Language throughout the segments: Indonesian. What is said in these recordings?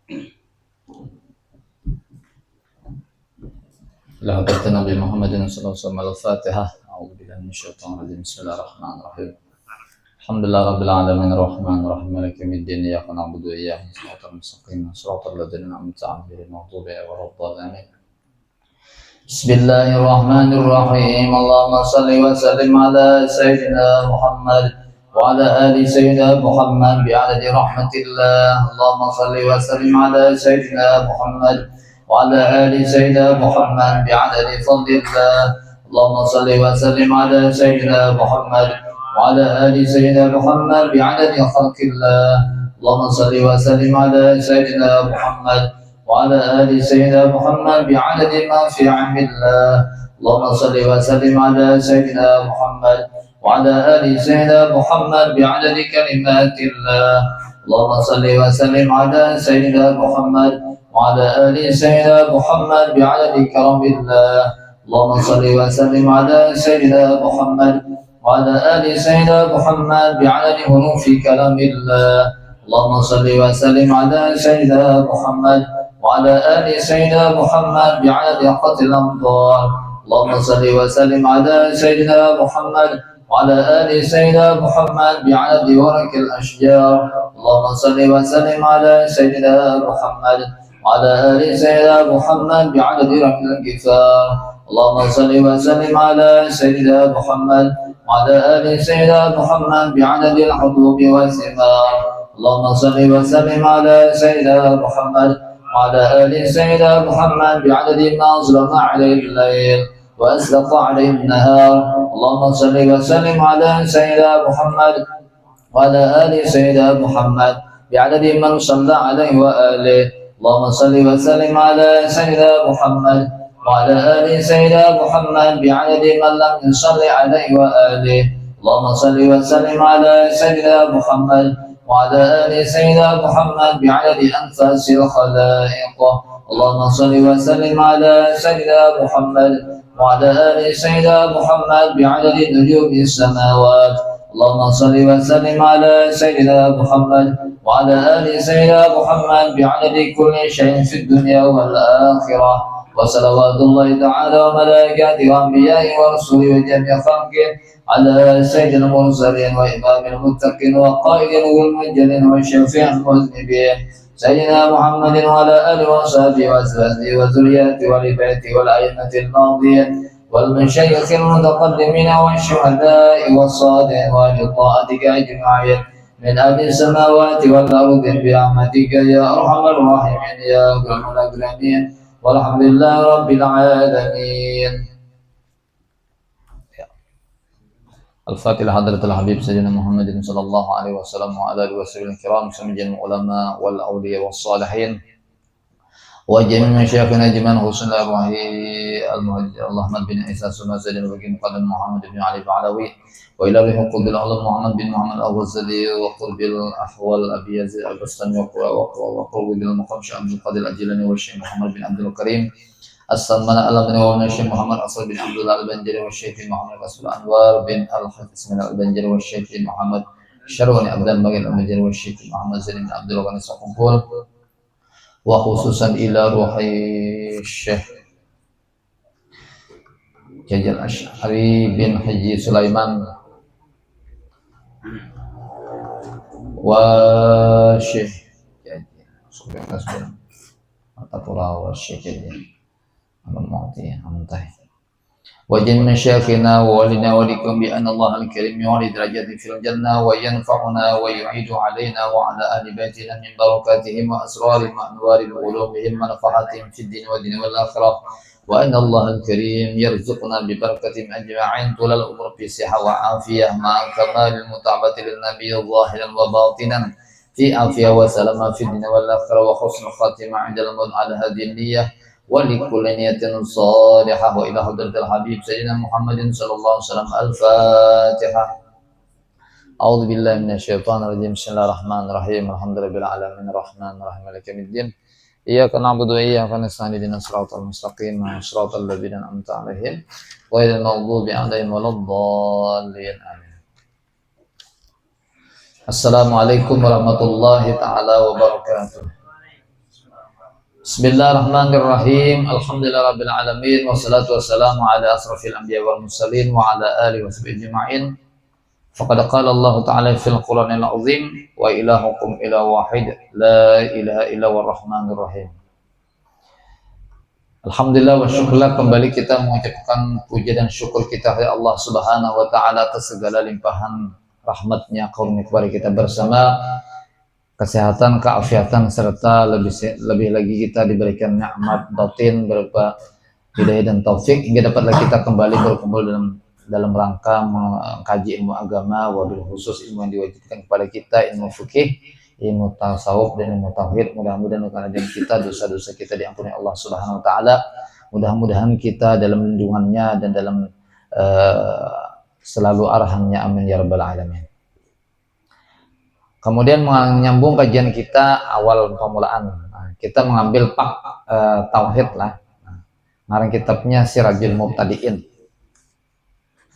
إلى حضرة النبي محمد صلى الله عليه وسلم. الفاتحة. أعوذ بالله من الشيطان الرجيم. بسم الله الرحمن الرحيم. الحمد لله رب العالمين الرحمن الرحيم مالك يوم الدين. إياك نعبد وإياك نستعين صراط المستقيم صراط الذين أنعمت عليهم غير المغضوب عليهم ولا الضالين. بسم الله الرحمن الرحيم. اللهم صل وسلم على سيدنا محمد وعلى آل سيدنا محمد بعدد رحمة الله. اللهم صل وسلم على سيدنا محمد وعلى آل سيدنا محمد بعدد فضل الله. اللهم صل وسلم على سيدنا محمد وعلى آل سيدنا محمد بعدد خلق الله. اللهم صل وسلم على سيدنا محمد وعلى آل سيدنا محمد بعدد ما في علم الله. اللهم صل وسلم على سيدنا محمد وعلى آل سيدنا محمد بعدد كلمات الله. اللهم صل وسلم على سيدنا محمد وعلى آل سيدنا محمد بعدد كرم الله. اللهم صل وسلم على سيدنا محمد وعلى آل سيدنا محمد بعدد حروف كلام الله. اللهم صل وسلم على سيدنا محمد وعلى آل سيدنا محمد بعدد قتل الأمطار. اللهم صل وسلم على سيدنا محمد وعلى آل سيدنا محمد بعدد ورق الأشجار. اللهم صل وسلم على سيدنا محمد وعلى آل سيدنا محمد بعدد رحل الكفار. اللهم صل وسلم على سيدنا محمد وعلى آل سيدنا محمد بعدد الحبوب والثمار. اللهم صل وسلم على سيدنا محمد وعلى آل سيدنا محمد بعدد ما أظلم عليه الليل وأسلط عليه النهار. اللهم صل وسلم على سيدنا محمد وعلى آل سيدنا محمد بعدد من صلى عليه وآله. اللهم صل وسلم على سيدنا محمد وعلى آل سيدنا محمد بعدد من لم يصلي عليه وآله. اللهم صل وسلم على سيدنا محمد وعلى آل سيدنا محمد بعدد أنفاس الخلائق. اللهم صل وسلم على سيدنا محمد وعلى آل سيدنا محمد بعدد نجوم السماوات. اللهم صل وسلم على سيدنا محمد وعلى آل سيدنا محمد بعدد كل شيء في الدنيا والآخرة. وصلوات الله تعالى وملائكته وأنبيائه ورسله وجميع خلقه على سيد المرسلين وإمام المتقين وقائد المجدين وشفيع المذنبين سيدنا محمد وعلى آله وصحبه وأزواجه وذريته ولبيته والأئمة الماضين والمشايخ المتقدمين والشهداء والصالحين وأهل طاعتك أجمعين من أهل السماوات والأرض برحمتك يا أرحم الراحمين يا أكرم الأكرمين والحمد لله رب العالمين. الفاتحة حضرة الحبيب سيدنا محمد صلى الله عليه وسلم وعلى آله وصحبه الكرام جميع العلماء والأولياء والصالحين وجميع مشايخنا جميعا حسن الأرواحي المهجر اللهم بن عيسى سنة سيدنا بن مقدم محمد بن علي العلوي وإلى روح قلب العلم محمد بن محمد الغزالي وقلب الأحوال أبي يزيد البستاني وقلب بالمقام شيخ عبد القادر الجيلاني والشيخ محمد بن عبد الكريم السلمان الألماني والشيخ محمد أصل بن عبد الله البنجري والشيخ محمد رسول أنوار بن الحافظ من البنجري والشيخ محمد شروني عبد المجيد البنجري والشيخ محمد زين بن عبد الغني الصقنبول وخصوصا إلى روحي الشيخ جاجل الأشعري بن حجي سليمان والشيخ سبحانه وتعالى أتقرأ والشيخ وجن مشايخنا وولنا ولكم بأن الله الكريم يعلي درجات في الجنة وينفعنا ويعيد علينا وعلى أهل بيتنا من بركاتهم وأسرارهم وأنوار علومهم ونفحاتهم في الدين والدين والآخرة وأن الله الكريم يرزقنا ببركتهم أجمعين طول العمر في صحة وعافية مع كمال المتابعة للنبي ظاهرا وباطنا في عافية وسلامة في الدين والآخرة وحسن خاتمة عند الموت على هذه النية ولكل نية صالحة وإلى حضرة الحبيب سيدنا محمد صلى الله عليه وسلم. الفاتحة. أعوذ بالله من الشيطان الرجيم. بسم الله الرحمن الرحيم. الحمد لله العالمين الرحمن الرحيم مالك يوم الدين إياك نعبد وإياك نستعين اهدنا الصراط المستقيم صراط الذين أنعمت عليهم غير المغضوب عليهم ولا الضالين آمين. Assalamualaikum warahmatullahi taala wabarakatuh. Bismillahirrahmanirrahim. Alhamdulillahirabbil alamin wassalatu wassalamu ala asrofil anbiya wal mursalin wa ala alihi washabihi ajma'in. Faqad qala Allah ta'ala fil Qur'anil azim wa ilahukum ilahu wahid la ilaha illa huwar rahmanir rahim. Alhamdulillah wa syukurlah, kembali kita mengucapkan puja dan syukur kita kepada Allah Subhanahu wa taala atas segala limpahan rahmatnya karunia kepada kita bersama, kesehatan, keafiatan, serta lebih lagi kita diberikan nikmat batin berupa hidayah dan taufik hingga dapatlah kita kembali berkumpul dalam rangka mengkaji ilmu agama, wabil khusus ilmu yang diwajibkan kepada kita, ilmu fikih, ilmu tasawuf dan ilmu tauhid. Mudah-mudahan karena kita dosa-dosa kita diampuni Allah Subhanahu wa taala. Mudah-mudahan kita dalam lindungannya dan dalam selalu arahannya, amin ya rabbal alamin. Kemudian menyambung kajian kita awal permulaan, kita mengambil tauhid lah. Ngarang kitabnya Sirajul Mubtadiin.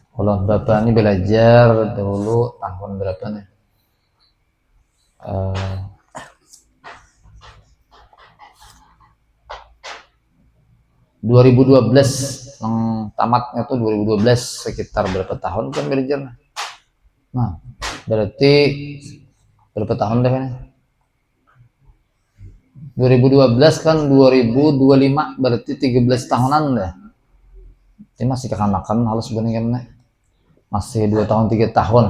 Kalau Bapak ini belajar dulu tahun berapa nih? 2012, tamatnya tuh 2012, sekitar berapa tahun kan belajar? Nah, berarti berapa tahun deh ini? 2012 kan 2025, berarti 13 tahunan deh. Ini masih kekanakan halus bener-bener. Masih 2 tahun 3 tahun.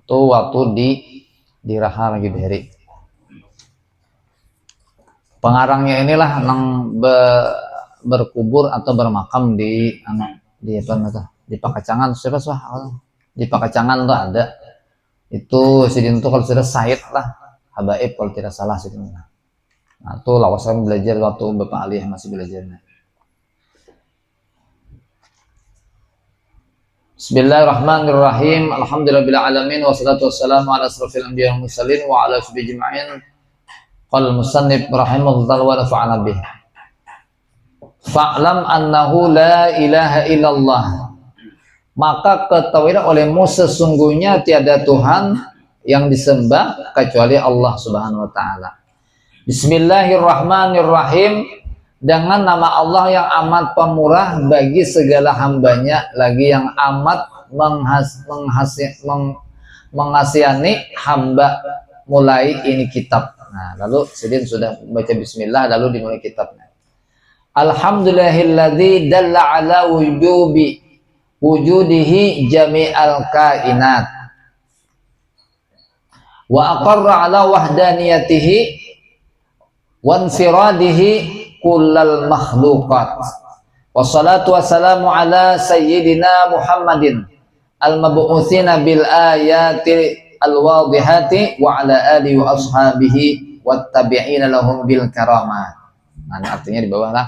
Tuh waktu di Raha lagi beri. Pengarangnya inilah nang berkubur atau bermakam di Pakacangan. Siapa sih? Di Pakacangan tuh ada. Itu sidin tuh kalau sudah Said lah, Habaib kalau tidak salah sidin. Nah, tuh lawasan belajar waktu Bapak Ali masih belajarnya. Bismillahirrahmanirrahim. Alhamdulillahirabbil alamin wassalatu wassalamu ala asrofil anbiya wal mursalin wa ala ashabihi ajma'in. Qala musannif rahimahullah wa nafa'ana bih. Fa'lam annahu la ilaha illallah. Maka ketahuilah olehmu sesungguhnya tiada Tuhan yang disembah kecuali Allah Subhanahu wa taala. Bismillahirrahmanirrahim. Dengan nama Allah yang amat pemurah bagi segala hambanya, lagi yang amat mengasihani hamba mulai ini kitab. Nah, lalu Sidin sudah baca bismillah lalu dimulai kitabnya. Alhamdulillahilladzi dalla ala wujudihi jami'al kainat wa aqarra ala wahdaniyatihi wa infiradihi kullal makhluqat. Wassalatu wassalamu ala sayyidina Muhammadin al-mab'utsina bil ayati al-wadihati wa ala alihi wa ashabihi wattabi'ina lahum bil karamat. Nah, artinya di bawah lah.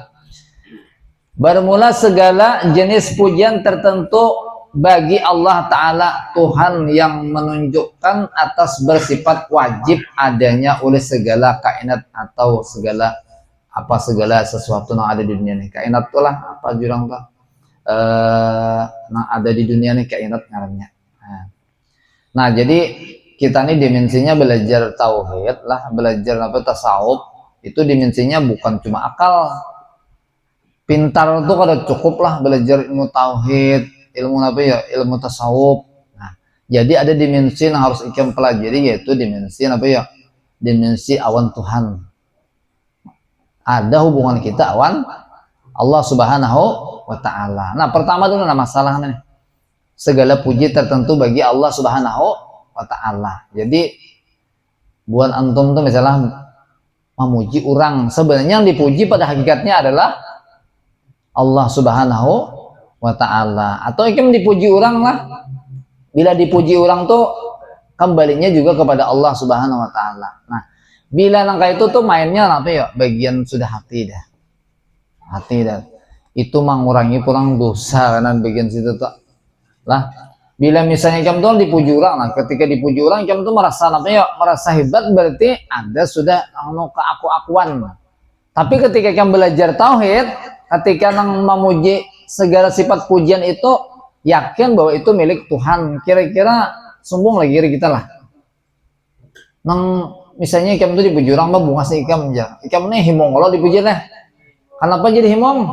Bermula segala jenis pujian tertentu bagi Allah Ta'ala, Tuhan yang menunjukkan atas bersifat wajib adanya oleh segala kainat atau segala sesuatu yang ada di dunia ini. Kainat itulah apa jurang tuh yang ada di dunia ini, kainat ngarannya. Nah, jadi kita ini dimensinya belajar tauhid lah, belajar tasawuf, itu dimensinya bukan cuma akal. Pintar tuh kada cukup lah belajar ilmu tauhid, ilmu tasawuf. Nah, jadi ada dimensi yang harus ikam pelajari, yaitu dimensi dimensi awan Tuhan. Ada hubungan kita awan Allah Subhanahu wa taala. Nah, pertama dulu masalahnya nih. Segala puji tertentu bagi Allah Subhanahu wa taala. Jadi buat antum tuh misalnya memuji orang, sebenarnya yang dipuji pada hakikatnya adalah Allah Subhanahu wa taala. Atau ikem dipuji orang lah. Bila dipuji orang tuh kembalinya juga kepada Allah Subhanahu wa taala. Nah, bila langkah itu tuh mainnya bagian sudah hati dah. Itu mengurangi kurang dosa karena bagian situ tuh lah. Bila misalnya kamu tuh dipuji orang, nah ketika dipuji orang kamu tuh merasa merasa hebat, berarti ada sudah keakuan. Tapi ketika kamu belajar tauhid, ketika memuji segala sifat pujian itu, yakin bahwa itu milik Tuhan. Kira-kira sombong lagi kita lah. Misalnya ikam itu dipuji orang mah bunga si ikam aja. Ikam ini himong kalau dipuji lah. Kenapa jadi himong?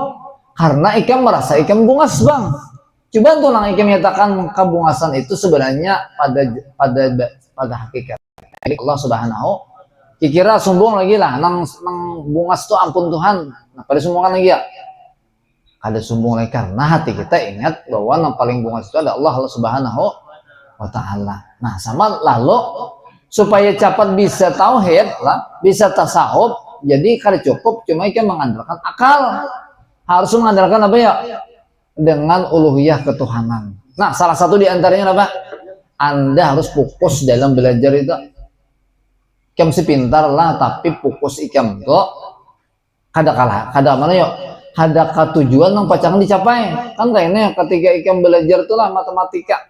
Karena ikam merasa ikam bungas bang. Coba tuh nang ikam nyatakan kebungasan itu sebenarnya pada hakikat Allah Subhanahu. Kira sombong lagi lah, nang bungas tuh ampun Tuhan. Nah, pada sombongan lagi ya. Ada sombong lagi karena hati kita ingat bahwa yang paling bungas itu ada Allah Subhanahu wa Ta'ala. Nah, sama lalu supaya cepat bisa tauhid lah, bisa tasawuf, jadi kada cukup cuma ikam mengandalkan akal. Harus mengandalkan apa ya? Dengan uluhiyah ketuhanan. Nah, salah satu di antaranya apa? Anda harus fokus dalam belajar itu. Ikam si pintar lah, tapi fokus ikam tuh kada kalah, kada mana yuk? Kada tujuan yang pacangan dicapai. Kan kayaknya ketika ikam belajar tuh lah matematika,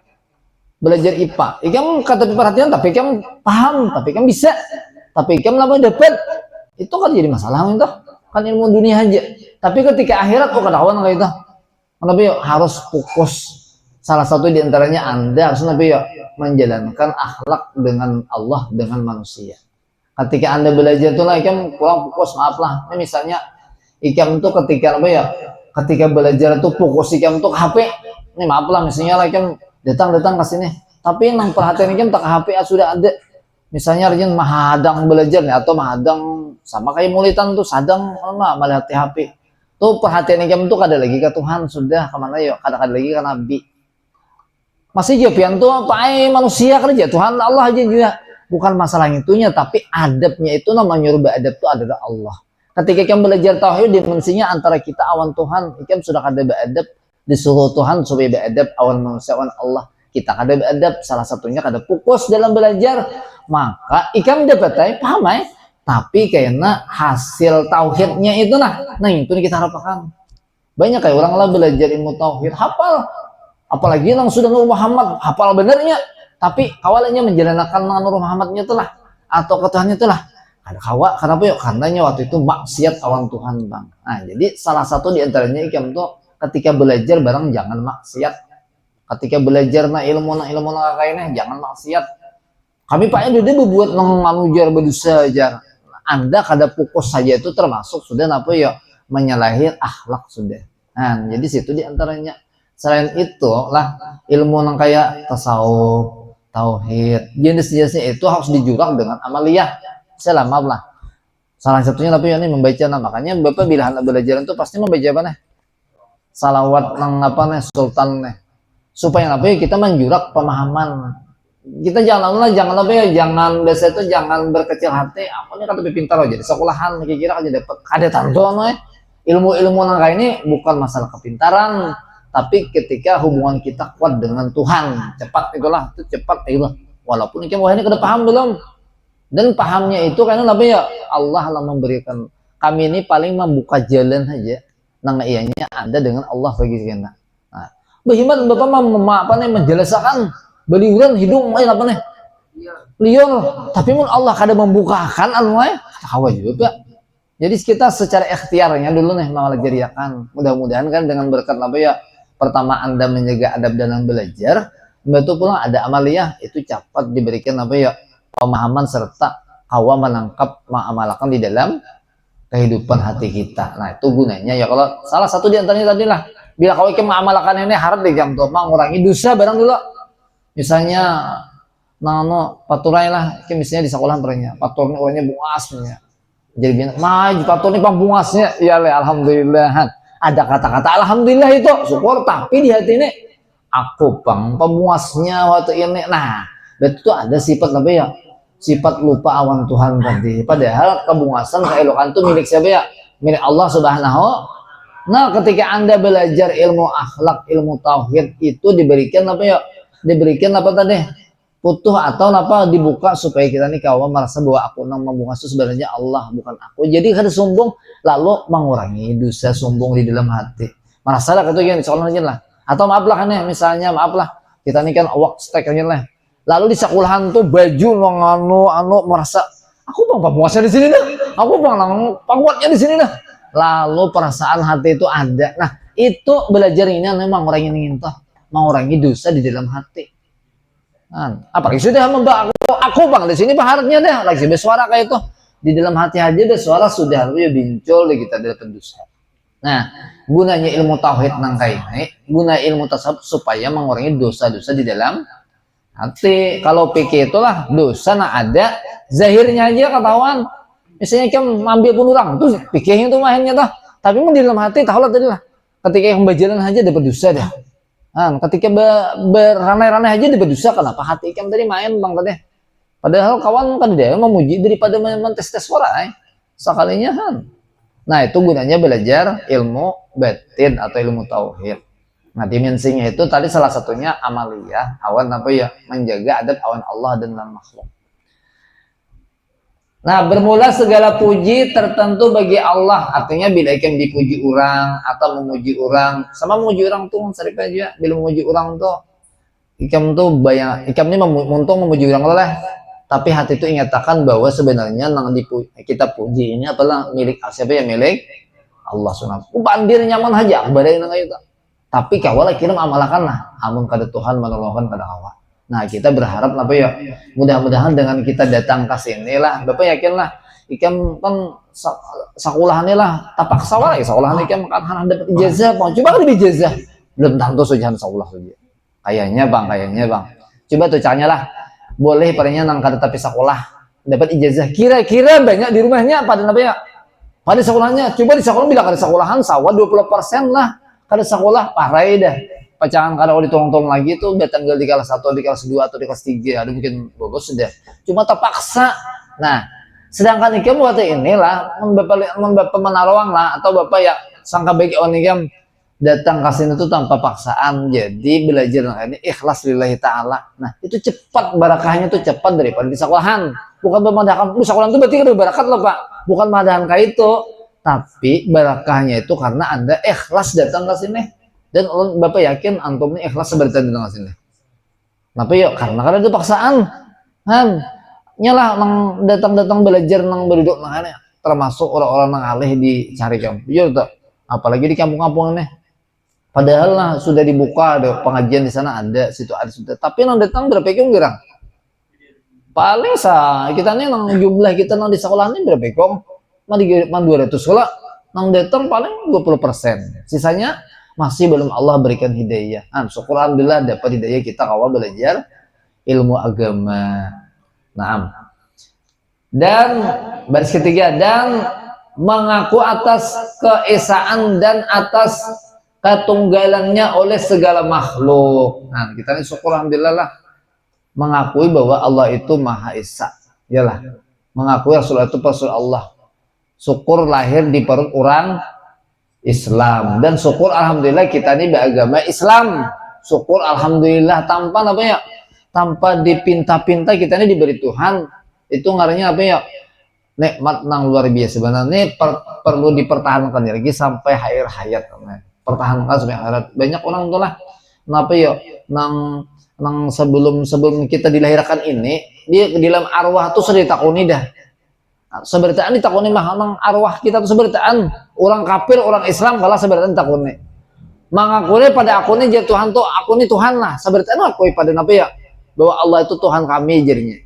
belajar IPA, ikam kata perhatian, tapi ikam paham, tapi ikam bisa, tapi ikam lama dapat, itu kan jadi masalah itu. Kan ilmu dunia aja. Tapi ketika akhirat kok kada kawan kayak itu. Kenapa yuk harus fokus? Salah satu di antaranya Anda harus nabi yuk menjalankan akhlak dengan Allah, dengan manusia. Ketika Anda belajar itu lah ikam kurang fokus, maaf lah. Ini misalnya ikam tuh ketika apa ya? Ketika belajar itu fokus ikam tuh ke HP. Ini maaf lah misalnya lah ikam datang ke sini. Tapi yang perhatian ikam tak ke HP sudah ada. Misalnya rajin mahadang belajar nih atau mahadang sama kayak mulitan tuh sadang melihat HP. Tuh perhatian ikam tuh kada lagi ke Tuhan, sudah kemana yuk? Kada lagi ke Nabi. Masih jawaban tuh apa manusia kerja Tuhan Allah aja juga. Bukan masalah itunya, tapi adabnya itu namanya nyuruh adab itu adalah Allah. Ketika ikam belajar tauhid, dimensinya antara kita awan Tuhan, ikam sudah kada beradab, disuruh Tuhan supaya beradab awan manusia awan Allah. Kita kada beradab, salah satunya kada fokus dalam belajar, maka ikam dapat paham tapi kayaknya hasil tauhidnya itu nah itu kita harapkan. Banyak kayak orang lah belajar ilmu tauhid, hafal, apalagi yang sudah Nur Muhammad, hafal benernya. Tapi awalnya menjalankan Nur Muhammadnya itulah atau ketuhannya itulah ada kawa. Kenapa yuk? Karenanya waktu itu maksiat awan Tuhan bang. Nah jadi salah satu diantaranya ikam tuh ketika belajar barang jangan maksiat. Ketika belajar ilmu kayaknya jangan maksiat. Kami paknya dia berbuat manujar berdosa aja. Anda kada fokus saja itu termasuk sudah apa ya menyalahi akhlak sudah. Nah jadi situ diantaranya. Selain itu lah ilmu yang kayak tasawuf, tauhid, jenis-jenisnya itu harus dijurak dengan amaliyah. Selama lah. Salah satunya tapi ini membaca makanya Bapak bila anak belajar itu pasti membaca apa nih? Salawat nang apa nih sultan nih. Supaya apa ya kita menjurak pemahaman. Kita jangan apa ya jangan biasa itu jangan berkecil hati. Aku ini kan lebih pintar aja di sekolahan kira-kira aja dapat ada tantuan ilmu-ilmu nang kayak ini bukan masalah kepintaran. Tapi ketika hubungan kita kuat dengan Tuhan, cepat itulah, itu cepat itulah. Walaupun ini kada paham belum. Dan pahamnya itu karena apa ya? Allah lah memberikan. Kami ini paling membuka jalan aja. Nang ianya Anda dengan Allah bagi kita. Nah, bagaimana Bapak apa nih menjelaskan beliuran hidung apa nih? Liur. Tapi mun Allah kada membukakan kawa juga. Jadi kita secara ikhtiarnya dulu nih mengajarkan. Mudah-mudahan kan dengan berkat apa ya? Pertama Anda menjaga adab dalam belajar, betul pula ada amaliyah itu cepat diberikan apa ya pemahaman serta hawa menangkap mengamalkan di dalam kehidupan hati kita. Nah itu gunanya ya kalau salah satu di antaranya tadi lah bila kau ingin mengamalkan ini harap di jam mengurangi dosa barang dulu. Misalnya paturai lah, misalnya di sekolah pernya paturnya orangnya bungasnya. Jadi bilang, maju patur ini pembungasnya, ya alhamdulillah. Ada kata-kata alhamdulillah itu syukur, tapi di hati ini aku pemuasnya waktu ini. Nah betul ada sifat apa ya sifat lupa awan Tuhan tadi, padahal kebungasan keelokan itu milik siapa ya? Milik Allah Subhanahu. Nah ketika Anda belajar ilmu akhlak, ilmu tauhid itu diberikan apa ya? Diberikan apa tadi? Putuh atau apa dibuka supaya kita nih kawan merasa bahwa aku nang membungas itu sebenarnya Allah bukan aku. Jadi kada sombong lalu mengurangi dosa sombong di dalam hati. Merasa lah itu gini soalnya lah. Atau maaf lah kan ya misalnya maaf lah kita nih kan awak stek aja lah. Lalu di sekolahan tuh baju merasa aku bang puasa di sini dah. Aku bang pangkuatnya di sini dah. Lalu perasaan hati itu ada. Nah itu belajar ini memang orang ini mengurangi dosa di dalam hati. Nah, apalagi sudah membak aku bang di sini baharatnya deh lagi bersuara kayak itu di dalam hati aja deh suara sudah bincul di kita dalam dosa. Nah, gunanya ilmu tauhid nang kaini, guna ilmu tasawuf supaya mengurangi dosa-dosa di dalam hati. Kalau pikir itulah dosa nah ada, zahirnya aja ketahuan. Misalnya kan ambil pun orang, tuh pikirnya tuh mainnya tuh. Tapi mau di dalam hati tahu lah tadi lah. Ketika yang berjalan aja dapat dosa dah. Ketika beranai-ranai aja dapat dosa, kenapa hati kan tadi main bang tadi. Padahal kawan kan dia memuji daripada tes-tes orang. Sekalinya kan. Nah, itu gunanya belajar ilmu batin atau ilmu tauhid. Nah, dimensinya itu tadi salah satunya amaliyah, awan apa ya? Menjaga adab awan Allah dan makhluk. Nah, bermula segala puji tertentu bagi Allah. Artinya bila ikan dipuji orang atau memuji orang, sama memuji orang tuh sering aja. Bila memuji orang tuh, ikan tuh banyak, ikan ini muntung memuji orang lah. Tapi hati itu ingatakan bahwa sebenarnya yang kita puji ini adalah milik siapa ya, milik Allah SWT. Bandir nyaman aja badai nang itu. Tapi kawala kirim amalakan lah, amun kada Tuhan menolongkan pada awak. Nah, kita berharap apa ya, mudah-mudahan dengan kita datang ke sini lah, Bapak yakin lah, ikan kan sekolahan lah, tapak sawah ya sekolahan ikan makan dapat ijazah, bang. Coba kan ijazah, belum tentu sujahan sekolah saja. Kayaknya bang. Coba tuh caranya lah. Boleh padanya nang kada tapi sekolah dapat ijazah, kira-kira banyak di rumahnya pada apa ya, pada sekolahnya. Coba di sekolah bila kada sekolahan sawah 20% lah, kada sekolah parai dah pacangan kada di tong-tong lagi tuh tinggal di kelas 1, di kelas 2 atau di kelas 3 ada mungkin bagus sudah cuma terpaksa. Nah, sedangkan ikam waktu inilah bapak menaruang lah atau bapak ya sangka baik on ikam datang ke sini tuh tanpa paksaan, jadi belajar ini ikhlas lillahi ta'ala. Nah, itu cepat barakahnya tuh cepat daripada di sekolahan. Bukan memadakan di sekolahan itu berarti kan berakat loh Pak, bukan madahan kayak itu, tapi barakahnya itu karena Anda ikhlas datang ke sini. Dan Bapak yakin antum ini ikhlas seperti datang ke sini. Tapi yuk karena kan itu paksaan kan nyalah nang datang belajar nang berduduk nang aneh, termasuk orang-orang nang alih dicari kamu. Iya tuh, apalagi di kampung-kampung ini. Padahal lah sudah dibuka ada pengajian di sana ada, situ ada sudah. Tapi nang datang berapa ekong gerang? Paling kita nih nang jumlah kita nang di sekolah ini berapa ekong? Mah 200 sekolah nang datang paling 20%. Sisanya masih belum Allah berikan hidayah. Syukur alhamdulillah dapat hidayah kita awal belajar ilmu agama. Naam. Dan baris ketiga, dan mengaku atas keesaan dan atas ketunggalannya oleh segala makhluk. Nah, kita ini syukur alhamdulillah lah mengakui bahwa Allah itu Maha Esa. Iyalah, mengakui Rasulullah itu Rasul Allah. Syukur lahir di perut orang Islam, dan syukur alhamdulillah kita ini beragama Islam. Syukur alhamdulillah tanpa apa ya? Tanpa dipinta-pinta kita ini diberi Tuhan. Itu ngarannya apa ya? Nikmat nang luar biasa sebenarnya perlu dipertahankan lagi sampai akhir hayat. Pertahankan sampai akhirat. Banyak orang tuh lah kenapa ya nang sebelum kita dilahirkan ini dia di dalam arwah tuh sudah ditakuni dah seberitaan ditakuni mah nang arwah kita tuh seberitaan orang kafir orang Islam kalah seberitaan ditakuni mengakui pada aku ini jadi Tuhan tuh aku ini Tuhan lah seberitaan mengakui pada apa ya bahwa Allah itu Tuhan kami jadinya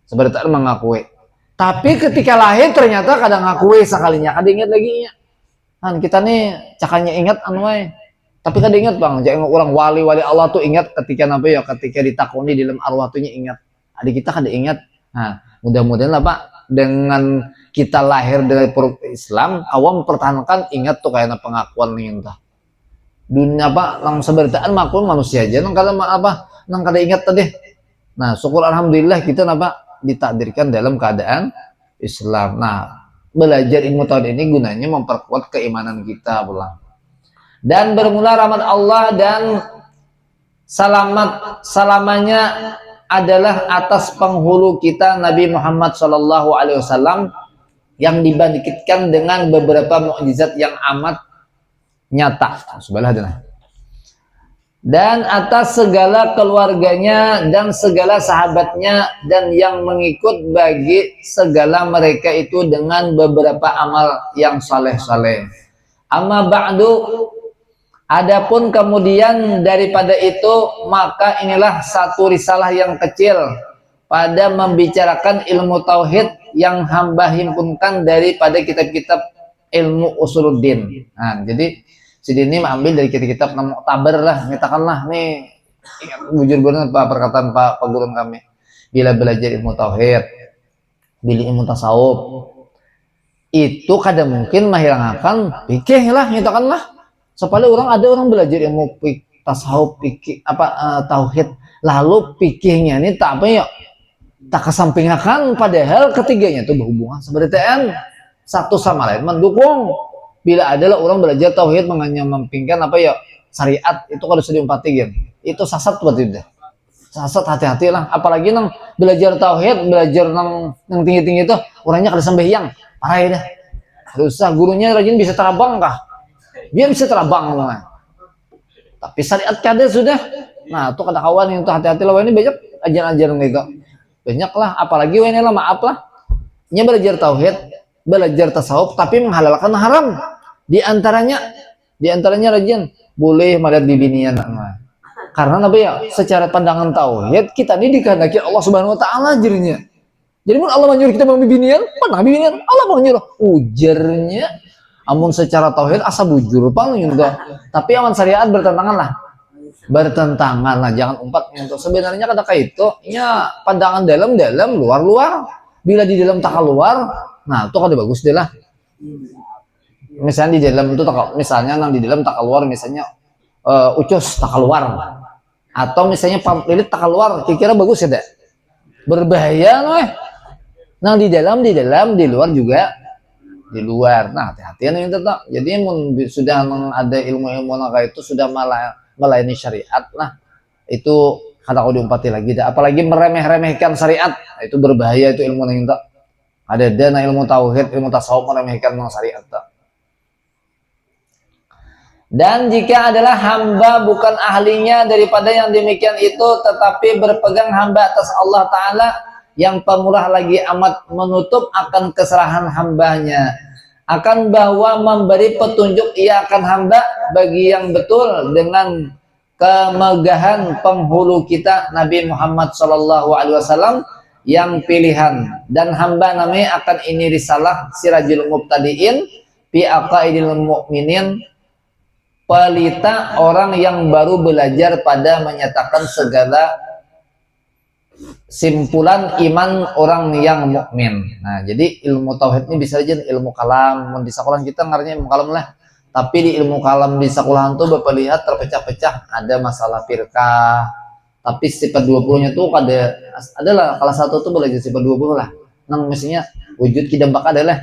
seberitaan mengakui. Tapi ketika lahir ternyata kadang ngakui sekalinya kadang ingat lagi kan kita nih cakanya ingat tapi kadang ingat bang jangan orang wali-wali Allah tuh ingat ketika apa ya ketika ditakuni di dalam arwah tuhnya ingat adik kita kadang ingat. Nah mudah-mudahan lah Pak dengan kita lahir dari perut Islam awam mempertahankan ingat tuh kayak pengakuan nih entah dunia Pak nang seberitaan makhluk manusia aja nang kada apa nang kada ingat tadi. Nah syukur alhamdulillah kita Pak ditakdirkan dalam keadaan Islam. Nah belajar ilmu tauhid ini gunanya memperkuat keimanan kita pulang. Dan bermula rahmat Allah dan selamanya adalah atas penghulu kita Nabi Muhammad SAW yang dibangkitkan dengan beberapa mukjizat yang amat nyata. Subhanallah. Dan atas segala keluarganya dan segala sahabatnya dan yang mengikut bagi segala mereka itu dengan beberapa amal yang saleh-saleh. Amma ba'du, adapun kemudian daripada itu maka inilah satu risalah yang kecil pada membicarakan ilmu tauhid yang hamba himpunkan daripada kitab-kitab ilmu usuluddin. Nah, jadi si ini ambil dari kitab Mu'tabar lah, nyatakanlah nih bujur benar Pak perkataan Pak guru kami. Bila belajar ilmu tauhid, bila ilmu tasawuf, itu kadang mungkin menghilangkan pikir lah, nyatakanlah. Supaya ada orang belajar ilmu tasawuf, pikir tauhid, lalu pikirnya ini tak apa ya, tak kesampingkan, padahal ketiganya itu berhubungan seperti TN, satu sama lain mendukung. Bila adalah orang belajar tauhid menyampingkan apa ya syariat, itu kalau sudah diumpatikan itu sasat berarti udah sasat, hati-hati lah. Apalagi nang belajar tauhid, belajar nang tinggi-tinggi itu orangnya kada sembahyang parah ya dah, usah gurunya rajin bisa terabang kah, dia bisa terabang lah, tapi syariat kada sudah. Nah itu kada kawan yang itu hati-hati lah, ini banyak ajaran-ajaran gitu banyak lah. Apalagi ini lah, maaf lah, nya belajar tauhid, belajar tasawuf tapi menghalalkan haram. Di antaranya rajin boleh melihat bibinian. Karena apa ya, secara pandangan tauhid kita ini dikehendaki Allah Subhanahu wa taala jadinya. Jadi mun Allah menyuruh kita membibinian, mana bibinian? Allah menyuruh. Ujarnya amun secara tauhid asa bujur pang juga. Tapi aman syariat bertentangan lah. Jangan umpat untuk sebenarnya kata itu nya pandangan dalam luar. Bila di dalam tak keluar, nah itu kada bagus deh lah. Misalnya di dalam itu misalnya nang di dalam tak keluar, misalnya ucus tak keluar, atau misalnya pampilit tak keluar, kira-kira bagus ya deh, berbahaya loh. Nang di dalam, di luar juga di luar. Nah hati-hati nih tetap. Jadi sudah ada ilmu-ilmu kayak itu sudah melayani syariat lah, itu kada kau diumpati lagi dah. Apalagi meremeh-remehkan syariat, nah, itu berbahaya. Itu ilmu yang tak ada dana ilmu tauhid, ilmu tasawuf meremehkan syariat tak. Dan jika adalah hamba bukan ahlinya daripada yang demikian itu, tetapi berpegang hamba atas Allah Ta'ala yang pemurah lagi amat menutup akan keserahan hambanya, akan bahwa memberi petunjuk ia akan hamba bagi yang betul dengan kemegahan penghulu kita Nabi Muhammad SAW yang pilihan, dan hamba namanya akan ini risalah Sirajul Mubtadiin fi Aqaidil Mu'minin, pelita orang yang baru belajar pada menyatakan segala simpulan iman orang yang mukmin. Nah, jadi ilmu tauhid ini bisa aja ilmu kalam. Di sekolah kita ngaranya ilmu kalam lah. Tapi di ilmu kalam di sekolahan tuh Bapak lihat terpecah-pecah. Ada masalah firqah. Tapi sifat 20-nya tuh adalah salah satu tuh belajar sifat 20 lah. Nang misalnya wujud kidambak adalah.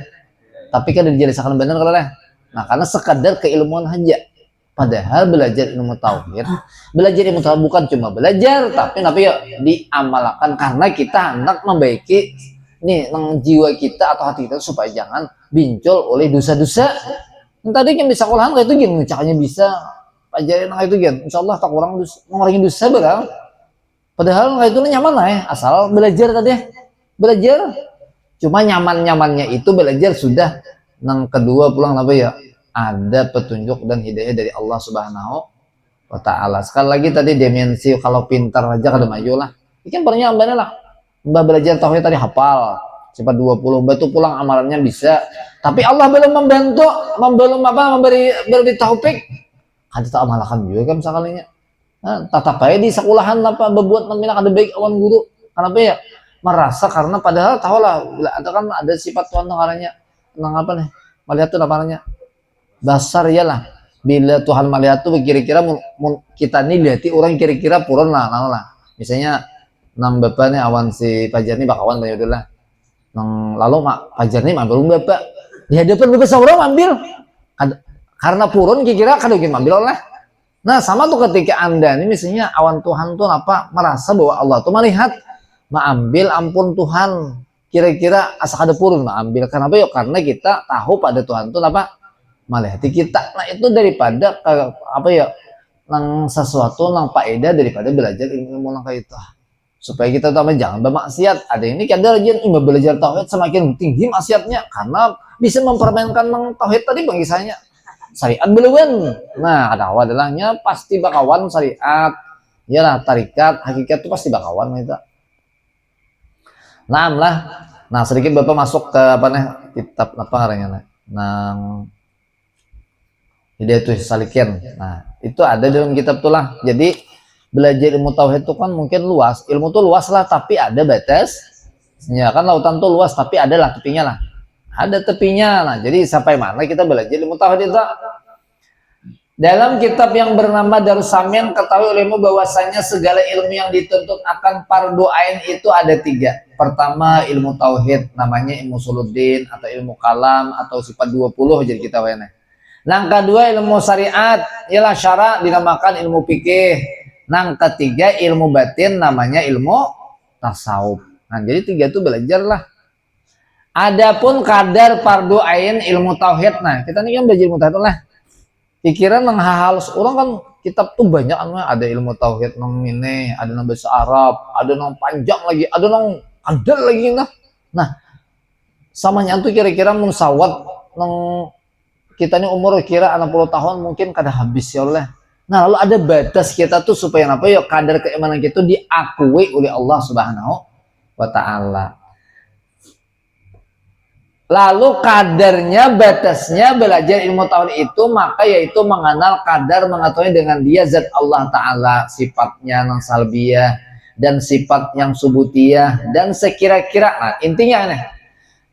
Tapi kan dijelaskan benar kalau lah. Nah, karena sekadar keilmuan aja. Padahal belajar ilmu tauhid bukan cuma belajar, tapi ya diamalkan, karena kita hendak membaiki nih jiwa kita atau hati kita supaya jangan bincul oleh dosa-dosa. Tadi kan di sekolahan kayak itu gini, caranya bisa ajarin kayak itu gini. Insyaallah tak kurang mengurangi dosa berang. Padahal kayak itu nyaman lah ya, asal belajar tadi belajar. Cuma nyaman-nyamannya itu belajar sudah. Nang kedua pulang apa ya? Ada petunjuk dan hidayah dari Allah Subhanahu wa Ta'ala. Sekali lagi tadi dimensi kalau pintar aja kada maju lah. Ikan pernah mbak lah. Mbak belajar tauhid tadi hafal sifat 20, mbak tuh pulang amalannya bisa. Tapi Allah belum membantu, memberi taufik. Kada tak amalkan juga kan sekalinya. Nah, tatap aja di sekolahan apa berbuat membina kada baik awan guru. Kenapa ya? Merasa karena padahal tahu lah ada kan ada sifat Tuhan caranya. Nang apa nih? Melihat tuh namanya dasar ya lah. Bila Tuhan melihat tuh kira-kira kita nih lihati orang kira-kira purun lah, misalnya nang bapak nih awan si Pajar nih bakawan banyak lah. Nang lalu Pajar nih ambil bapak di hadapan bapak seorang ambil karena purun kira-kira kada mungkin ambil lah. Nah sama tuh ketika anda nih misalnya awan Tuhan tuh apa merasa bahwa Allah tuh melihat ambil ampun Tuhan kira-kira asa kada purun ambil. Kenapa yuk? Karena kita tahu pada Tuhan tuh apa malihati kita. Nah itu daripada apa ya nang sesuatu nang faedah daripada belajar ilmu nang kayak itu, supaya kita tahu jangan bermaksiat. Ada ini kadang rajin belajar tauhid semakin tinggi maksiatnya karena bisa mempermainkan nang tauhid tadi bangkisanya syariat beluan. Nah ada awalnya pasti bakawan syariat ya lah, tarikat hakikat itu pasti bakawan itu. Nah sedikit bapak masuk ke apa nih kitab apa namanya nang Hidayatul Salikin. Nah, itu ada dalam kitab tulah. Jadi belajar ilmu tauhid itu kan mungkin luas. Ilmu tuh luas lah, tapi ada batas. Ya kan lautan tuh luas, tapi ada lah tepinya lah. Ada tepinya. Nah, jadi sampai mana kita belajar ilmu tauhid itu? Dalam kitab yang bernama Darussamin, ketahui olehmu bahwasanya segala ilmu yang dituntut akan fardu ain itu ada 3. Pertama ilmu tauhid, namanya ilmu suluddin atau ilmu kalam atau sifat 20 jadi kita wene. Nang kedua ilmu syariat, ialah syara dinamakan ilmu fikih. Nang ketiga ilmu batin namanya ilmu tasawuf. Nah, jadi 3 itu belajar lah. Adapun kadar fardu ain ilmu tauhid. Nah, kita ini kan belajar ilmu tauhid lah. Pikiran nang hal orang kan kitab tuh banyak, ada ilmu tauhid nang ini, ada nang bahasa Arab, ada nang panjang lagi, ada nang andal lagi nah samanya tuh kira-kira musawat nang kita ini umur kira 60 tahun mungkin kada habis ya Allah. Nah, lalu ada batas kita tuh supaya apa ya kadar keimanan kita diakui oleh Allah Subhanahu wa taala. Lalu kadarnya, batasnya belajar ilmu tauhid itu maka yaitu mengenal kadar mengetahui dengan dia zat Allah Ta'ala, sifatnya yang salbiyah dan sifat yang subutiyah dan sekira-kira, nah intinya nih,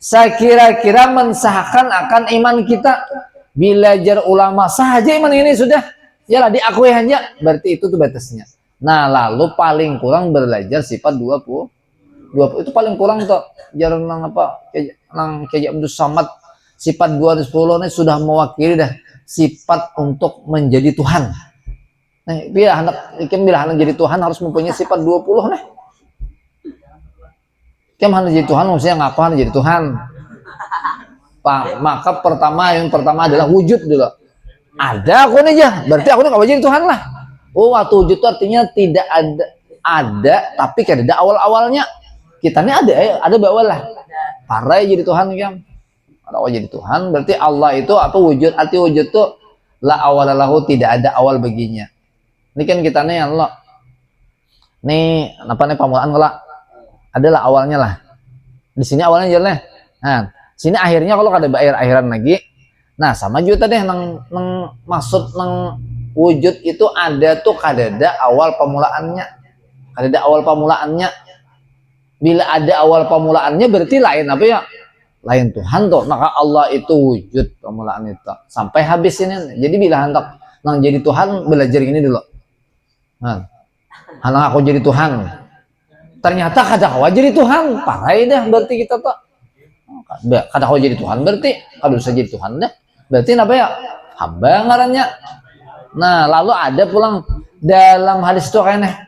sekira-kira mensahkan akan iman kita. Belajar ulama saja iman ini sudah yalah diakui hanya, berarti itu tuh batasnya. Nah, lalu paling kurang belajar sifat 20 itu paling kurang tuh jarang nang apa nang kayak Abdul Samad sifat 210 ini sudah mewakili dah sifat untuk menjadi Tuhan. Nah, bila hendak jadi Tuhan harus mempunyai sifat 20 nih. Hendak jadi Tuhan maksudnya ngaku hendak jadi Tuhan. Maka yang pertama adalah wujud dulu. Ada aku nih aja, berarti aku nih kalau jadi Tuhan lah. Oh, waktu wujud itu artinya tidak ada tapi kada ada awal-awalnya. Kita ini ada bawah lah. Parah jadi Tuhan kan. Kalau jadi Tuhan berarti Allah itu apa wujud? Arti wujud itu la awalahu, tidak ada awal baginya. Ini kan kita nih Allah. Nih apa nih pamulaan kalau adalah awalnya lah. Di sini awalnya jelas. Nah, sini akhirnya kalau kada bayar akhiran lagi. Nah, sama juga tadi nang maksud nang wujud itu ada tuh kada ada awal pemulaannya. Kada ada awal pemulaannya. Bila ada awal pemulaannya berarti lain apa ya? Lain Tuhan tuh. Maka Allah itu wujud pemulaan itu sampai habis ini. Jadi bila hendak nang jadi Tuhan belajar ini dulu. Nah, hendak aku jadi Tuhan. Ternyata kada kawa jadi Tuhan. Parah dah berarti kita tuh. Kada kawa jadi Tuhan berarti kada usah jadi Tuhan dah. Berarti apa ya? Hamba ngarannya. Nah, lalu ada pulang dalam hadis itu kayaknya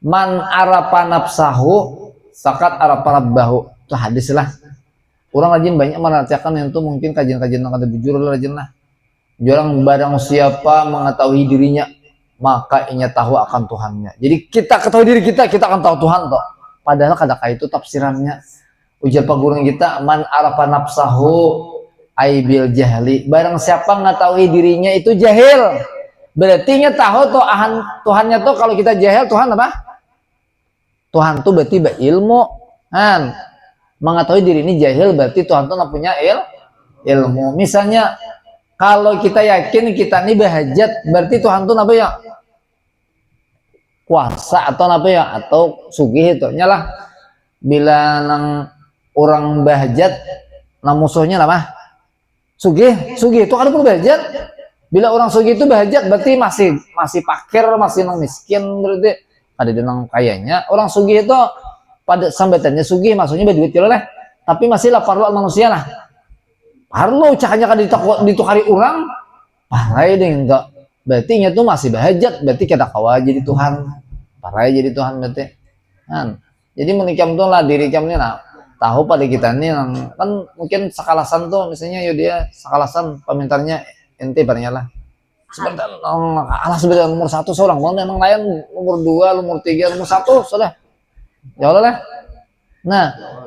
man arafa nafsahu sakat arafa rabbahu, itu hadis lah. Orang rajin banyak merasakan yang itu mungkin kajian-kajian yang ada bujur rajin lah. Orang barang siapa mengetahui dirinya maka ia tahu akan Tuhannya. Jadi kita ketahui diri kita akan tahu Tuhan toh. Padahal kadang itu tafsirannya. Ujar pagurung kita man arafa nafsahu aibil jahli. Barang siapa mengetahui dirinya itu jahil. Berarti nya tahu toh Tuhannya tuh kalau kita jahil Tuhan apa? Tuhan tuh berarti berilmu kan, mengetahui diri ini jahil berarti Tuhan tuh nggak punya ilmu. Misalnya kalau kita yakin kita ini bahajat berarti Tuhan tuh apa ya kuasa atau apa ya atau sugih itu nyalah. Bila nang orang bahajat nang musuhnya apa sugih itu kan perlu bahajat. Bila orang sugih itu bahajat berarti masih pakir, masih nang miskin berarti ada nang kayaknya. Orang sugih itu pada sambatannya sugih maksudnya berduit kilo lah, tapi masih lah parlo manusia lah. Parlo cakanya kan ditukari orang, parai deh enggak. Berarti nya tuh masih bahajat, berarti kita kawa jadi Tuhan. Parai jadi Tuhan berarti. Kan. Jadi menikam tuh lah diri kami lah. Tahu pada kita ini kan mungkin sekalasan tuh misalnya yo dia sekalasan pemintarnya ente barangnya lah. Sebentar, Allah sebenarnya nomor 1 seorang, mau memang lain nomor 2, nomor 3, nomor 1 sudah. Ya Allah lah. Nah,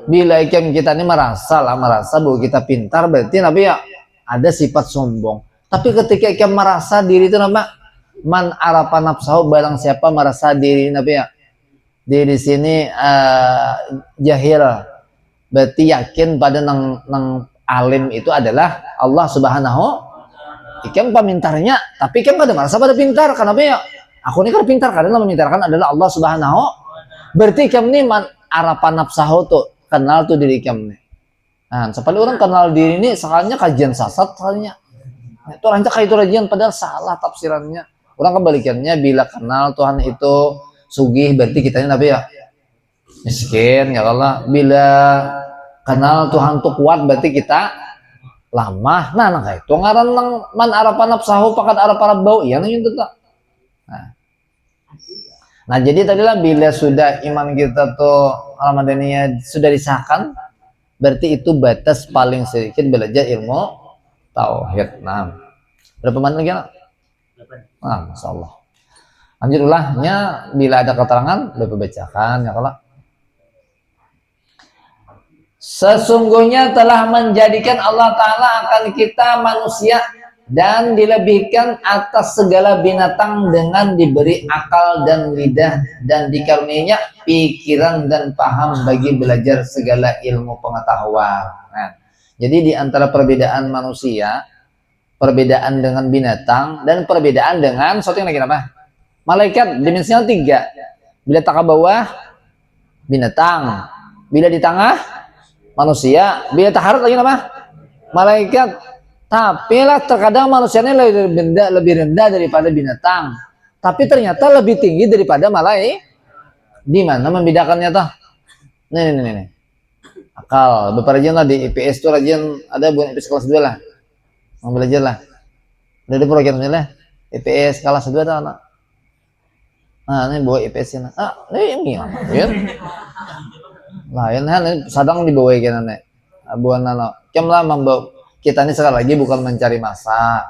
bila kita ini merasa bahwa kita pintar, berarti nabi ya ada sifat sombong. Tapi ketika kita merasa diri itu nama man arafa nafsahu, barang siapa merasa diri nabi ya diri sini jahil, berarti yakin pada nang alim itu adalah Allah Subhanahu. Ikam pemintarnya, tapi ikam pada merasa pada pintar. Kenapa ya? Aku ini kan pintar karena memintarkan adalah Allah Subhanahu. Berarti ikam ini arapan nafsahu tuh kenal tuh diri ikam nih. Nah, seperti orang kenal diri ini soalnya kajian sasat soalnya. Itu rancak kayak itu kajian padahal salah tafsirannya. Orang kebalikannya bila kenal Tuhan itu sugih berarti kitanya apa ya? Miskin ya Allah. Bila kenal Tuhan tuh kuat berarti kita lamah. Nah kayak itu ngaran nang man arapan nafsahu pakat arapan bau iya nang itu tak. Nah jadi tadilah bila sudah iman kita tuh Al-Madaniyah sudah disahkan berarti itu batas paling sedikit belajar ilmu tauhid. Nah berapa menit lagi? Nah Masya Allah. Lanjut ulahnya bila ada keterangan Bapak bacakan ya kalau. Sesungguhnya telah menjadikan Allah Ta'ala akan kita manusia dan dilebihkan atas segala binatang dengan diberi akal dan lidah dan dikaruniainya pikiran dan paham bagi belajar segala ilmu pengetahuan. Nah, jadi di antara perbedaan manusia, perbedaan dengan binatang dan perbedaan dengan sesuatu yang lagi apa? Malaikat dimensinya 3. Bila tak ke bawah binatang, bila di tengah manusia, bila taharat lagi apa? Malaikat. Tapi lah terkadang manusianya lebih rendah daripada binatang. Tapi ternyata lebih tinggi daripada malaikat. Di mana membedakannya toh? Nih. Akal. Beberapa rajin lah di IPS tuh rajin ada bukan IPS kelas 2 lah. Mau belajar lah. Udah ada program lah. IPS kelas 2 tuh anak. Nah, ini bawa IPS ini. Ini ya. Lain kan sadang dibawa kan nek abuan nano kemlah membawa kita ini sekali lagi bukan mencari masa,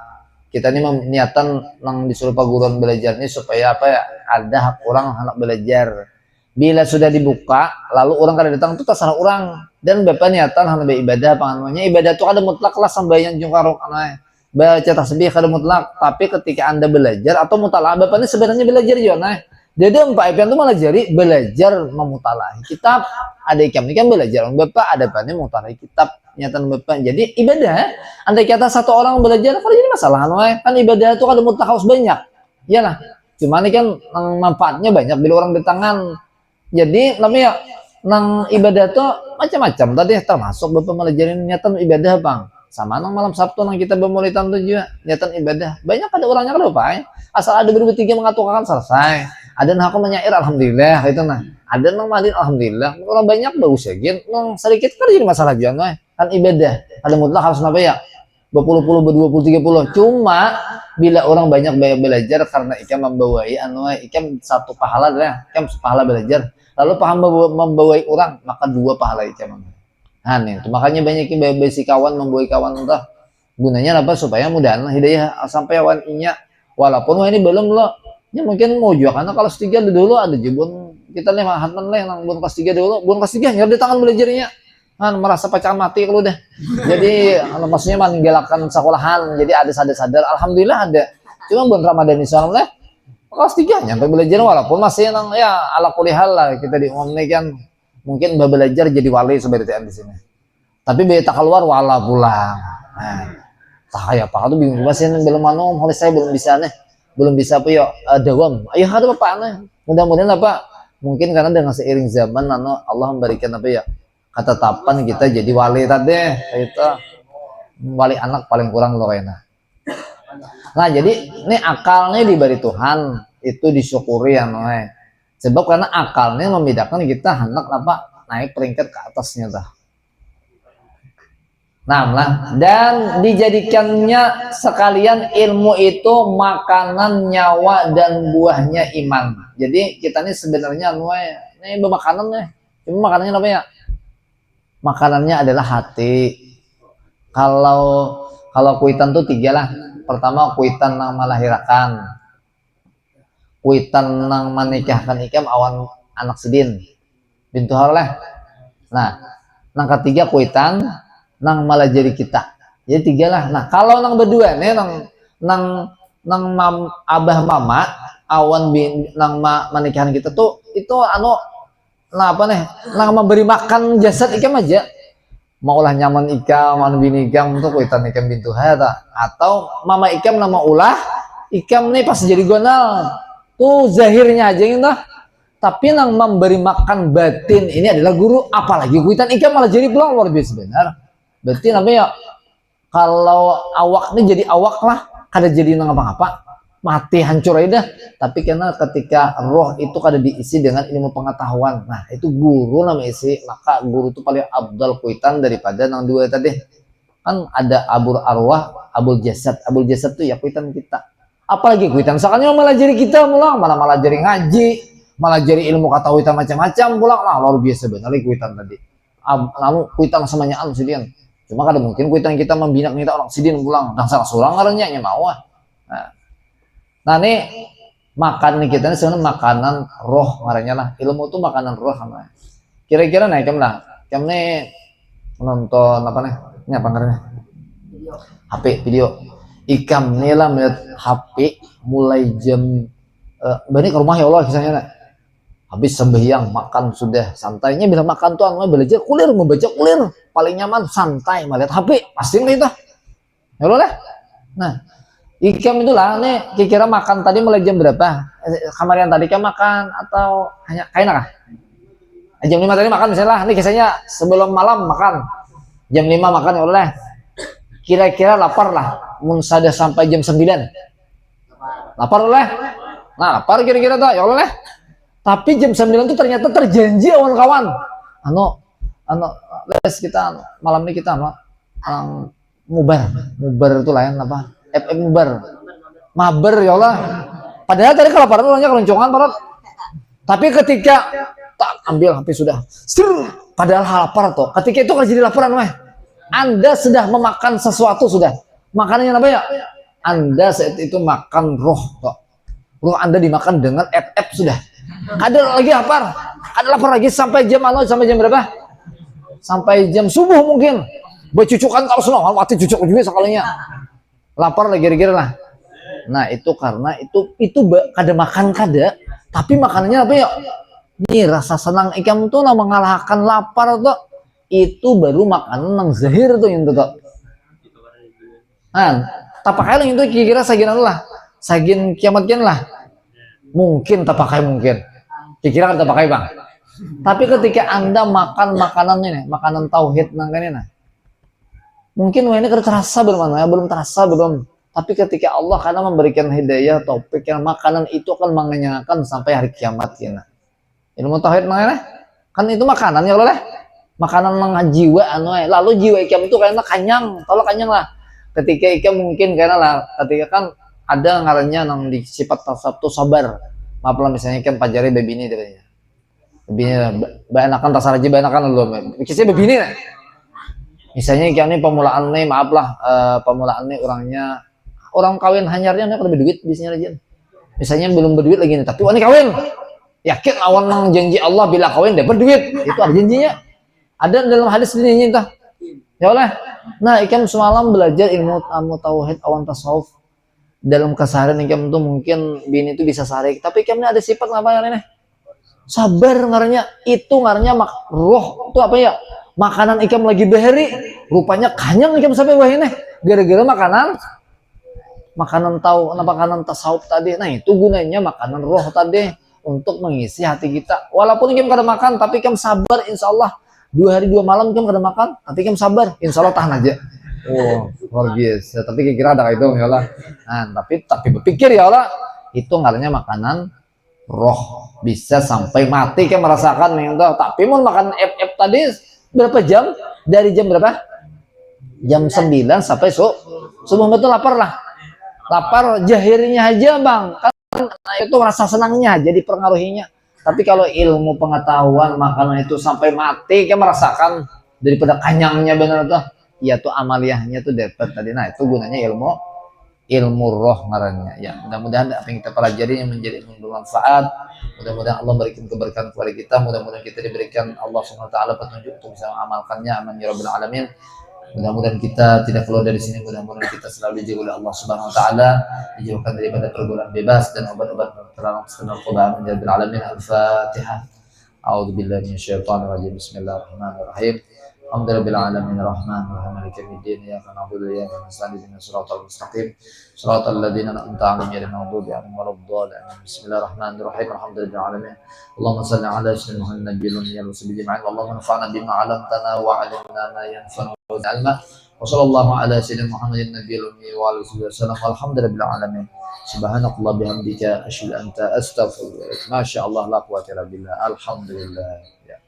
kita ini niatan nang disuruh paguruan belajar ini supaya apa ya, ada hak orang anak belajar. Bila sudah dibuka lalu orang kada datang itu terserah orang dan bapak niatan hanya beribadah pangannya ibadah itu ada mutlak lah sembahyang jungkarok aneh baca tasbih kada mutlak, tapi ketika anda belajar atau mutalah bapak ini sebenarnya belajar juga nah. Jadi Pak Epian itu malah jadi belajar memutalahi kitab. Ada ikam ini kan belajar Bapak, ada pannya memutalahi kitab nyatan Bapak. Jadi ibadah, andai kata satu orang belajar, kalau jadi masalah kan ibadah itu ada mutlak harus banyak. Iyalah. Cuma ini kan manfaatnya banyak bila orang di tangan. Jadi namanya nang ibadah itu macam-macam. Tadi termasuk Bapak melajarin nyatan ibadah Bang. Sama nang malam Sabtu nang kita bermulitan itu juga nyatan ibadah. Banyak ada orangnya kan Bapak. Asal ada bertiga mengatakan selesai. Ada yang aku menyair alhamdulillah itu nah. Ada yang madin alhamdulillah. Orang banyak bagus ya gitu. Nang sedikit kan jadi masalah juga kan ibadah. Ada mutlak harus apa ya? Berpuluh-puluh, berdua-puluh, 30. Cuma bila orang banyak belajar karena ikam membawai ikam satu pahala lah, ikam pahala belajar. Lalu paham membawai orang, maka 2 pahala ikam. Nah nih, makanya banyak yang besi kawan membawai kawan entah. Gunanya apa supaya mudahan hidayah sampai awan inya. Walaupun ini belum loh. Ya mungkin mau juga karena kalau S3 dulu ada jebun kita nih hantan lah yang belum kelas 3 dulu, belum kelas 3 nyari tangan belajarnya. Kan merasa pacaran mati kalau udah. Jadi maksudnya meninggalkan sekolahan, jadi ada sadar-sadar alhamdulillah ada. Cuma bulan Ramadan insyaallah kelas 3 nyampe belajar walaupun masih yang ya ala kulihal lah kita diumumkan kan mungkin belajar jadi wali seperti di sini. Tapi beta keluar wala pulang. Nah, tak kayak apa tuh bingung masih belum manum, oleh saya belum bisa nih. Belum bisa apa ya dawam. Ayo ada apa nih? Mudah-mudahan apa? Mungkin karena dengan seiring zaman Allah memberikan apa ya? Ketetapan kita jadi wali tadi itu wali anak paling kurang loh kayaknya. Nah, jadi ini akalnya diberi Tuhan itu disyukuri ya noe. Sebab karena akalnya membedakan kita hendak apa? Naik peringkat ke atasnya dah. Nah, dan dijadikannya sekalian ilmu itu makanan nyawa dan buahnya iman. Jadi kita ini sebenarnya ini bermakanan nih. Cuma makanannya apa ya? Makanannya adalah hati. Kalau kuitan tuh 3 lah. Pertama kuitan nang melahirkan, kuitan nang menikahkan ikam awan anak sedin, bintu harlah. Nah, nang ketiga kuitan nang malah jadi kita. Jadi 3 lah. Nah, kalau nang berdua nih nang abah mama awan nang menikahan kita tuh itu nah apa nih? Nang memberi makan jasad ikam aja. maulah nyaman ikam anu bini ikam tuh kuitan ikam bintu hada, atau mama ikam nama ulah ikam nih pas jadi gonal tuh zahirnya aja gitu, tapi yang memberi makan batin ini adalah guru, apalagi kuitan ikam malah jadi pulang luar biasa benar. Berarti namanya kalau awak ini jadi awak lah, kada jadi nang apa-apa, mati hancur aja dah. Tapi karena ketika roh itu kada diisi dengan ilmu pengetahuan, nah itu guru namanya isi, maka guru itu paling abdal kuitan daripada nang dua tadi. Kan ada abul arwah, abul jasad tuh ya kuitan kita. Apalagi kuitan misalkan malah jadi kita mulang, malah jadi ngaji, malah jadi ilmu kata kuitan macam-macam pulang, lah luar biasa benar kuitan tadi. Lalu kuitan semuanya sidian. Cuma kada mungkin kuitan kita membina kita orang sidin pulang, dan salah seorang ngarannya mau. Nah ini makan nih kita ini sebenarnya makanan roh ngarannya lah, ilmu itu makanan roh sama. Kira-kira nih kem nih nonton apa nih? Ini apa ngarannya? HP video. Ikam nih lah melihat HP mulai jam balik ke rumah ya Allah kisahnya nih. Habis sembahyang makan sudah santainya bila makan tuh anu belajar kulir, membaca kulir paling nyaman santai melihat HP pasti itu. Ya Allah. Nah, ikam itulah nih kira-kira makan tadi mulai jam berapa? Kemarin tadi kan makan atau hanya kayak kah? Jam 5 tadi makan misalnya, nih kisahnya sebelum malam makan. Jam 5 makan ya Allah. Kira-kira lapar lah, mun sudah sampai jam 9. Lapar oleh. Nah, lapar kira-kira tuh ya Allah. Tapi jam 9 itu ternyata terjanji kawan-kawan. Anu les kita malam ini kita mubar itu lain apa? mubar. Mabar ya Allah. Padahal tadi kelaparan orangnya keloncongan parot. Tapi ketika tak ambil HP sudah. Padahal lapar toh. Ketika itu kan jadi laparan weh. Anda sudah memakan sesuatu sudah. Makanannya apa ya? Anda saat itu makan roh toh. Roh Anda dimakan dengan sudah. Ada lagi lapar. Ada lapar lagi sampai jam sampai jam berapa? Sampai jam subuh mungkin. Bercucukan kalau senang mati cucuk juga sekalinya. Lapar lagi kira-kira lah. Nah itu karena itu kada makan kada, tapi makanannya apa ya? Ini rasa senang ikam tuh mengalahkan lapar tuh. Itu baru makanan yang zahir tuh yang tuh. Nah, tapakai yang itu kira-kira sagin lah, sagin kiamat kian lah. Mungkin tapakai mungkin. Kira-kira kada pakai bang. Tapi ketika Anda makan makanan ini, makanan tauhid nangkanya nah. Mungkin ini terasa belum terasa belum. Tapi ketika Allah karena memberikan hidayah topik yang makanan itu akan mengenyangkan sampai hari kiamat ya. Ilmu tauhid mana? Kan itu makanan ya Allah. Makanan jiwa lalu jiwa ikam itu karena kanyang, tolak kanyang lah. Ketika ikam mungkin karena lah ketika kan ada ngarannya nang di sifat tasawuf tuh sabar. Maaf lah misalnya ikam pajari bebini katanya. Bebini banakan tasaraji banakan lu. Kisah bebini lah. Misalnya ini pemulaan nih, maaf lah, pemulaan nih orangnya orang kawin hanyarnya nih lebih duit bisnya aja. Misalnya belum berduit lagi nih, tapi wani kawin. Yakin awan nang janji Allah bila kawin dapat duit. Itu ada janjinya. Ada dalam hadis ini entah. Ya Allah. Nah, ikam semalam belajar ilmu tauhid awan tasawuf. Dalam keseharian ikam tuh mungkin bini itu bisa sarik, tapi ikam ini ada sifat apa ini? Sabar ngarannya. Itu ngarannya roh itu apa ya? Makanan ikam lagi beheri, rupanya kanyang ikam sampai wah ini gara-gara makanan tasawuf tadi. Nah itu gunanya makanan roh tadi untuk mengisi hati kita. Walaupun ikam kada makan, tapi ikam sabar, insya Allah 2 hari 2 malam ikam kada makan, tapi ikam sabar, insya Allah tahan aja. Oh luar biasa. Tapi kira-kira ada itu ya Allah. Nah, tapi berpikir ya Allah, itu ngarannya makanan roh, bisa sampai mati ikam merasakan yang tahu. Tapi mau makan tadi berapa jam? Dari jam berapa? Jam 9 sampai subuh betul lapar lah. Lapar jahirnya aja bang. Kan itu rasa senangnya jadi pengaruhinya. Tapi kalau ilmu pengetahuan makanan itu sampai mati kayak merasakan daripada kanyangnya benar tuh. Ya tuh amaliyahnya tuh dapat tadi. Nah itu gunanya ilmu roh ngarannya. Ya mudah-mudahan apa yang kita pelajari yang menjadi bermanfaat. Mudah-mudahan Allah berikan keberkahan kepada kita. Mudah-mudahan kita diberikan Allah Subhanahu wa taala petunjuk untuk bisa mengamalkannya. Amin ya rabbal alamin. Mudah-mudahan kita tidak keluar dari sini. Mudah-mudahan kita selalu dijauhi oleh Allah Subhanahu wa taala, dijauhkan daripada pergaulan bebas dan obat-obat terlarang narkoba. Amin ya rabbal alamin. Al-Fatihah. A'udzubillahi minasyaitonir rajim. Bismillahirrahmanirrahim. Alhamdulillahil alamin arrahmanir rahim maliki yaumiddin iyyaka na'budu wa iyyaka nasta'in ihdinas siratal mustaqim siratal ladzina an'amta 'alaihim ghairil maghdubi 'alaihim waladdallin. Bismillahirrahmanirrahim. Alhamdulillahil alamin. Allahumma shalli 'ala sayyidina Muhammadin nabiyil ummi wal sahbihi ajma'in. Allahumma anfa'na bima 'allamtana wa 'allimna ma yanfa'una wa zidna 'ilma. Wa sallallahu 'ala sayyidina Muhammadin nabiyil ummi wa alihi wasallam. Walhamdulillahil alamin. Subhanakallah bihamdika asyhadu an la ilaha illa anta astaghfiruka. Masya Allah la quwwata illa billah. Alhamdulillah. Ya.